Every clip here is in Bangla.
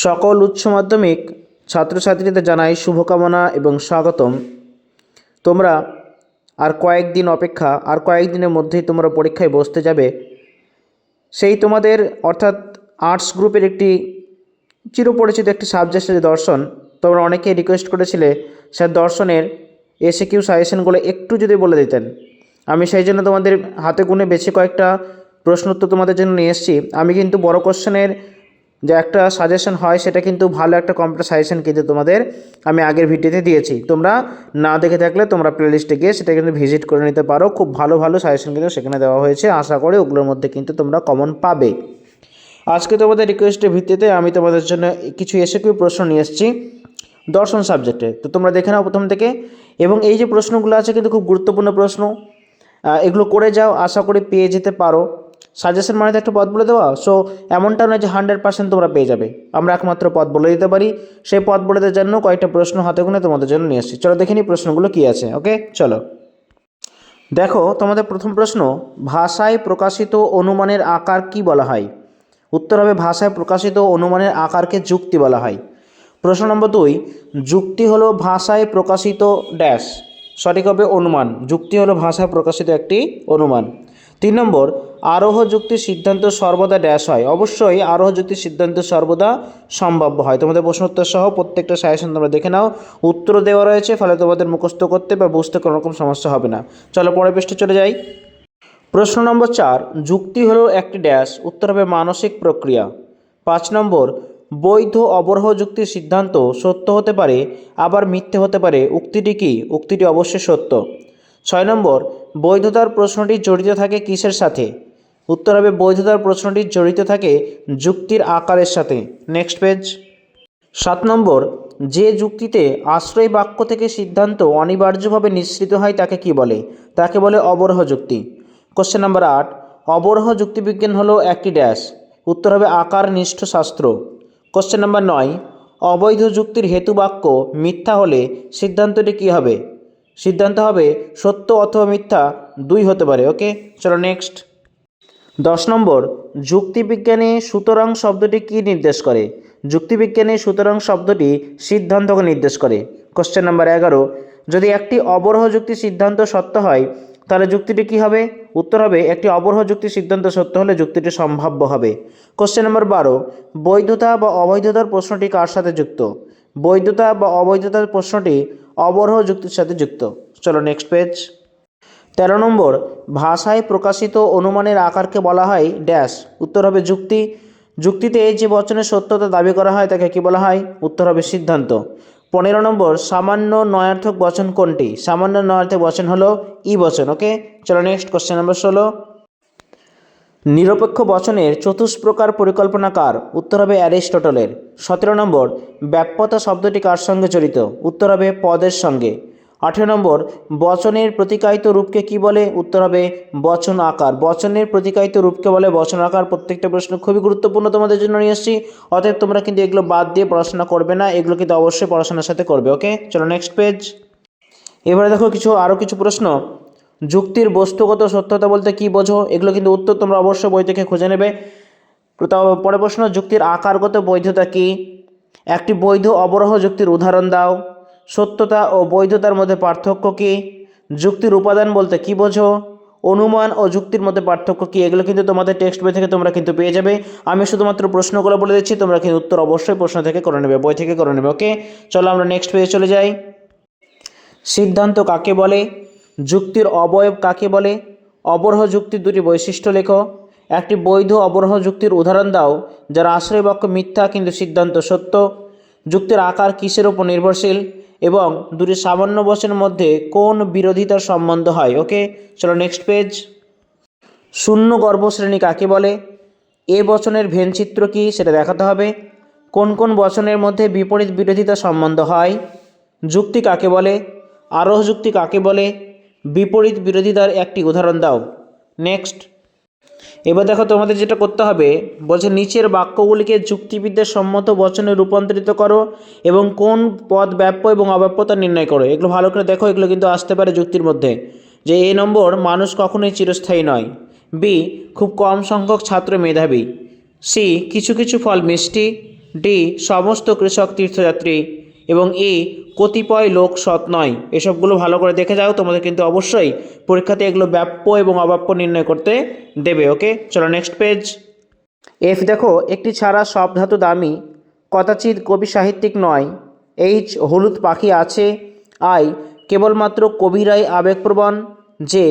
সকল উচ্চ মাধ্যমিক ছাত্রছাত্রীদের জানাই শুভকামনা এবং স্বাগতম। তোমরা আর কয়েকদিন অপেক্ষা, আর কয়েকদিনের মধ্যেই তোমরা পরীক্ষায় বসতে যাবে। সেই তোমাদের অর্থাৎ আর্টস গ্রুপের একটি চিরপরিচিত একটি সাবজেক্ট আছে দর্শন। তোমরা অনেকেই রিকোয়েস্ট করেছিলে স্যার দর্শনের এসিকিউ সাজেশনগুলো একটু যদি বলে দিতেন। আমি সেই জন্য তোমাদের হাতে গুনে বেছে কয়েকটা প্রশ্ন উত্তর তোমাদের জন্য নিয়ে এসেছি। আমি কিন্তু বড় কোশ্চেনের যে একটা সাজেশন হয় সেটা কিন্তু ভালো একটা কম্পিউটার সাজেশন কিন্তু তোমাদের আমি আগের ভিডিওতে দিয়েছি। তোমরা না দেখে থাকলে তোমরা প্লেলিস্টে গিয়ে সেটা কিন্তু ভিজিট করে নিতে পারো। খুব ভালো ভালো সাজেশন কিন্তু সেখানে দেওয়া হয়েছে। আশা করি ওগুলোর মধ্যে কিন্তু তোমরা কমন পাবে। আজকে তোমাদের রিকোয়েস্টের ভিত্তিতে আমি তোমাদের জন্য কিছু এসিকিউ প্রশ্ন নিয়ে এসেছি দর্শন সাবজেক্টে। তো তোমরা দেখে নাও প্রথম থেকে, এবং এই যে প্রশ্নগুলো আছে কিন্তু খুব গুরুত্বপূর্ণ প্রশ্ন। এগুলো করে যাও, আশা করি পেয়ে যেতে পারো। সাজেশন মানে তো একটা পথ বলে দেওয়া, সো এমনটা নয় যে 100% তোমরা পেয়ে যাবে। আমরা একমাত্র পথ বলে দিতে পারি। সেই পথ বলে দেওয়ার জন্য কয়েকটা প্রশ্ন হাতে গুনে তোমাদের জন্য নিয়ে এসেছি। চলো দেখে নিই প্রশ্নগুলো কী আছে। ওকে, চলো দেখো তোমাদের প্রথম প্রশ্ন, ভাষায় প্রকাশিত অনুমানের আকার কি বলা হয়? উত্তর হবে ভাষায় প্রকাশিত অনুমানের আকারকে যুক্তি বলা হয়। প্রশ্ন নম্বর 2, যুক্তি হলো ভাষায় প্রকাশিত ড্যাশ। সঠিক হবে অনুমান। যুক্তি হলো ভাষায় প্রকাশিত একটি অনুমান। 3 নম্বর, আরোহ যুক্তির সিদ্ধান্ত সর্বদা ড্যাশ হয়। অবশ্যই আরোহ যুক্তির সিদ্ধান্ত সর্বদা সম্ভাব্য হয়। তোমাদের প্রশ্নোত্তর সহ প্রত্যেকটা সাজেশন তোমরা দেখে নাও, উত্তর দেওয়া রয়েছে, ফলে তোমাদের মুখস্থ করতে বা বুঝতে কোনো রকম সমস্যা হবে না। চলো পরের পৃষ্ঠে চলে যাই। প্রশ্ন নম্বর 4, যুক্তি হলো একটি ড্যাশ। উত্তর হবে মানসিক প্রক্রিয়া। 5 নম্বর, বৈধ অবরোহ যুক্তির সিদ্ধান্ত সত্য হতে পারে আবার মিথ্যে হতে পারে। উক্তিটি কি? উক্তিটি অবশ্যই সত্য। 6 নম্বর, বৈধতার প্রশ্নটি জড়িত থাকে কিসের সাথে? উত্তর হবে বৈধতার প্রশ্নটি জড়িত থাকে যুক্তির আকারের সাথে। Next page. 7 নম্বর, যে যুক্তিতে আশ্রয় বাক্য থেকে সিদ্ধান্ত অনিবার্যভাবে নিঃসৃত হয় তাকে কি বলে? তাকে বলে অবরোহ যুক্তি। কোশ্চেন নাম্বার 8, অবরোহ যুক্তিবিজ্ঞান হলো একটি ড্যাশ। উত্তর হবে আকারনিষ্ঠ শাস্ত্র। কোশ্চেন নাম্বার 9, অবৈধ যুক্তির হেতু বাক্য মিথ্যা হলে সিদ্ধান্তটি কী হবে? সিদ্ধান্ত হবে সত্য অথবা মিথ্যা দুই হতে পারে। ওকে, চলো নেক্সট। 10 নম্বর, যুক্তিবিজ্ঞানে সুতরাং শব্দটি কী নির্দেশ করে? যুক্তিবিজ্ঞানে সুতরাং শব্দটি সিদ্ধান্তকে নির্দেশ করে। কোশ্চেন নাম্বার 11, যদি একটি অবরোহ যুক্তির সিদ্ধান্ত সত্য হয় তাহলে যুক্তিটি কী হবে? উত্তর হবে একটি অবরোহ যুক্তির সিদ্ধান্ত সত্য হলে যুক্তিটি সম্ভাব্য হবে। কোশ্চেন নাম্বার 12, বৈধতা বা অবৈধতার প্রশ্নটি কার সাথে যুক্ত? বৈধতা বা অবৈধতার প্রশ্নটি অবরোহ যুক্তির সাথে যুক্ত। চলো নেক্সট পেজ। 13 নম্বর, ভাষায় প্রকাশিত অনুমানের আকারকে বলা হয় ড্যাশ। উত্তর হবে যুক্তি। যুক্তিতে যে বচনের সত্যতা দাবি করা হয় তাকে কি বলা হয়? উত্তর হবে সিদ্ধান্ত। 15 নম্বর, সামান্য নয়ার্থক বচন কোনটি? সামান্য নয়ার্থক বচন হলো ই বচন। ওকে, চলো নেক্সট। কোশ্চেন নম্বর 16, নিরপেক্ষ বচনের চতুষ্প্রকার পরিকল্পনা কার? উত্তর হবে অ্যারিস্টটলের। 17 নম্বর, ব্যাপ্যতা শব্দটি কার সঙ্গে জড়িত? উত্তর হবে পদের সঙ্গে। 18 নম্বর, বচনের প্রতিকায়িত রূপকে কি বলে? উত্তর হবে বচন আকার। বচনের প্রতিকায়িত রূপকে বলে বচন আকার। প্রত্যেকটা প্রশ্ন খুবই গুরুত্বপূর্ণ তোমাদের জন্য নিয়ে এসেছি, অতএব তোমরা কিন্তু এগুলো বাদ দিয়ে পড়াশোনা করবে না, এগুলো কিন্তু অবশ্যই পড়াশোনার সাথে করবে। ওকে, চলো নেক্সট পেজ। এবারে দেখো আরও কিছু প্রশ্ন। যুক্তির বস্তুগত সত্যতা বলতে কি বোঝো? এগুলো কিন্তু উত্তর তোমরা অবশ্যই বই থেকে খুঁজে নেবে। পরের প্রশ্ন, যুক্তির আকারগত বৈধতা কি? একটি বৈধ অবরোহ যুক্তির উদাহরণ দাও। সত্যতা ও বৈধতার মধ্যে পার্থক্য কি? যুক্তির উপাদান বলতে কি বোঝো? অনুমান ও যুক্তির মধ্যে পার্থক্য কি? এগুলো কিন্তু তোমাদের টেক্সট বই থেকে তোমরা কিন্তু পেয়ে যাবে। আমি শুধুমাত্র প্রশ্নগুলো বলে দিচ্ছি, তোমরা কিন্তু উত্তর অবশ্যই প্রশ্ন থেকে করে নেবে, বই থেকে করে নেবে। ওকে, চলো আমরা নেক্সট পেজে চলে যাই। সিদ্ধান্ত কাকে বলে? যুক্তির অবয়ব কাকে বলে? অবরোহ যুক্তির দুটি বৈশিষ্ট্য লেখো। একটি বৈধ অবরোহ যুক্তির উদাহরণ দাও যার আশ্রয় বাক্য মিথ্যা কিন্তু সিদ্ধান্ত সত্য। যুক্তির আকার কিসের উপর নির্ভরশীল? এবং দুটি সামান্য বচনের মধ্যে কোন বিরোধিতার সম্বন্ধ হয়? ওকে, চলো নেক্সট পেজ। শূন্য গর্ভশ্রেণী কাকে বলে? এ বচনের ভেনচিত্র কি সেটা দেখাতে হবে। কোন কোন বচনের মধ্যে বিপরীত বিরোধিতার সম্বন্ধ হয়? যুক্তি কাকে বলে? আরোহ যুক্তি কাকে বলে? বিপরীত বিরোধিতার একটি উদাহরণ দাও। নেক্সট। এবার দেখো তোমাদের যেটা করতে হবে, বলছে নিচের বাক্যগুলিকে যুক্তিবিদ্যার সম্মত বচনে রূপান্তরিত করো এবং কোন পদ ব্যাপ্য এবং অব্যাপ্যতা নির্ণয় করো। এগুলো ভালো করে দেখো, এগুলো কিন্তু আসতে পারে যুক্তির মধ্যে। যে এ নম্বর, মানুষ কখনোই চিরস্থায়ী নয়। বি, খুব কম সংখ্যক ছাত্র মেধাবী। সি, কিছু কিছু ফল মিষ্টি। ডি সমস্ত কৃষক তীর্থযাত্রী এবং ই কতিপয় লোক সৎ নয়। এসবগুলো ভালো করে দেখে যাও, তোমাদের কিন্তু অবশ্যই পরীক্ষাতে এগুলো ব্যাপ্য এবং অব্যাপ্য নির্ণয় করতে দেবে। ওকে, চলো নেক্সট পেজ। এফ দেখো, একটি ছাড়া সব ধাতু দামি, কদাচিৎ কবি সাহিত্যিক নয়। এইচ হলুদ পাখি আছে। আই কেবলমাত্র কবিরাই আবেগপ্রবণ। যে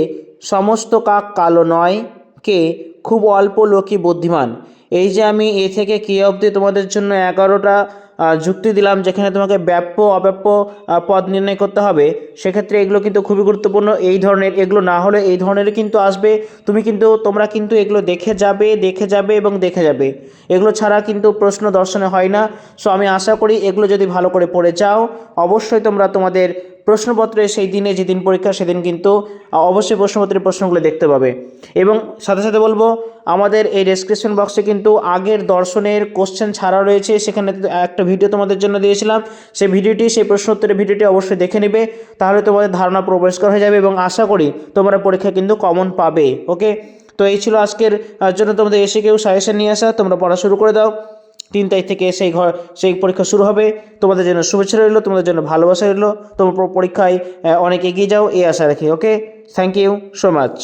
সমস্ত কাক কালো নয়। কে খুব অল্প লোকই বুদ্ধিমান। এই যে আমি এ থেকে কে অবধি তোমাদের জন্য 11টা যুক্তি দিলাম, যেখানে তোমাকে ব্যাপ্য অব্যাপ্য পদ নির্ণয় করতে হবে, সেক্ষেত্রে এগুলো কিন্তু খুবই গুরুত্বপূর্ণ। এই ধরনের এগুলো না হলে এই ধরনেরই কিন্তু আসবে। তোমরা কিন্তু এগুলো দেখে যাবে এবং দেখে যাবে। এগুলো ছাড়া কিন্তু প্রশ্ন দর্শনে হয় না। সো আমি আশা করি এগুলো যদি ভালো করে পড়ে যাও, অবশ্যই তোমরা তোমাদের প্রশ্নপত্রে সেই দিনে যেদিন পরীক্ষা সেদিন কিন্তু অবশ্যই প্রশ্নপত্রের প্রশ্নগুলো দেখতে পাবে। এবং সাথে সাথে বলবো, আমাদের এই ডেসক্রিপশন বক্সে কিন্তু আগের দর্শনের কোশ্চেন ছাড়া রয়েছে, সেখানে একটা ভিডিও তোমাদের জন্য দিয়েছিলাম। সেই প্রশ্নোত্তরের ভিডিওটি অবশ্যই দেখে নেবে, তাহলে তোমাদের ধারণা পরিষ্কার হয়ে যাবে এবং আশা করি তোমরা পরীক্ষা কিন্তু কমন পাবে। ওকে, তো এই ছিল আজকের জন্য তোমাদের এসে কেউ সাজেশন নিয়ে আসা। তোমরা পড়া শুরু করে দাও। 3 তারিখ থেকে সেই পরীক্ষা শুরু হবে। তোমাদের জন্য শুভেচ্ছা রইলো, তোমাদের জন্য ভালোবাসা রইলো। তোমরা পরীক্ষায় অনেক এগিয়ে যাও এই আশা রাখি। ওকে, থ্যাংক ইউ সো মাচ।